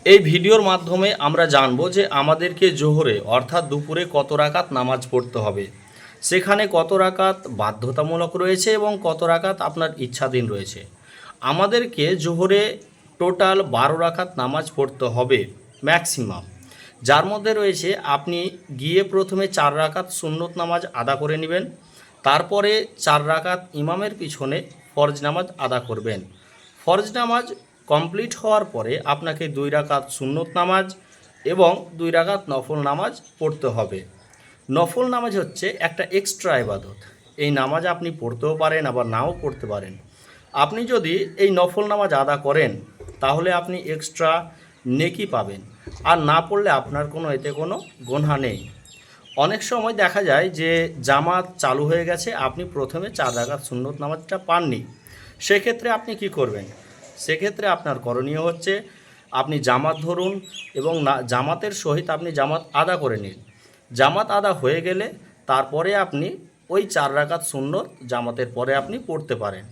এই ভিডিওর মাধ্যমে আমরা জানব যে আমাদেরকে জোহরে অর্থাৎ দুপুরে কত রাকাত নামাজ পড়তে হবে, সেখানে কত রাকাত বাধ্যতামূলক রয়েছে এবং কত রাকাত আপনার ইচ্ছাধীন রয়েছে। আমাদেরকে জোহরে টোটাল 12 রাকাত নামাজ পড়তে হবে ম্যাক্সিমাম, যার মধ্যে রয়েছে আপনি গিয়ে প্রথমে 4 রাকাত সুন্নত নামাজ আদা করে নেবেন, তারপরে 4 রাকাত ইমামের পিছনে ফরজ নামাজ আদা করবেন। ফরজ নামাজ কমপ্লিট হওয়ার পরে আপনাকে 2 রাকাত সুন্নত নামাজ এবং 2 রাকাত নফল নামাজ পড়তে হবে। নফল নামাজ হচ্ছে একটা এক্সট্রা ইবাদত। এই নামাজ আপনি পড়তেও পারেন আবার নাও পড়তে পারেন। আপনি যদি এই নফল নামাজ আদা করেন তাহলে আপনি এক্সট্রা নেকি পাবেন, আর না পড়লে আপনার এতে কোনো গুনাহ নেই। অনেক সময় দেখা যায় যে জামাত চালু হয়ে গেছে, আপনি প্রথমে 4 রাকাত সুন্নত নামাজটা পাননি, সেক্ষেত্রে আপনি কি করবেন? সেক্ষেত্রে আপনার করণীয় হচ্ছে আপনি জামাত ধরুন এবং জামাতের সহিত আপনি জামাত আদা করে নিন। জামাত আদা হয়ে গেলে তারপরে আপনি ওই 4 রাকাত সুন্নত জামাতের পরে আপনি পড়তে পারেন।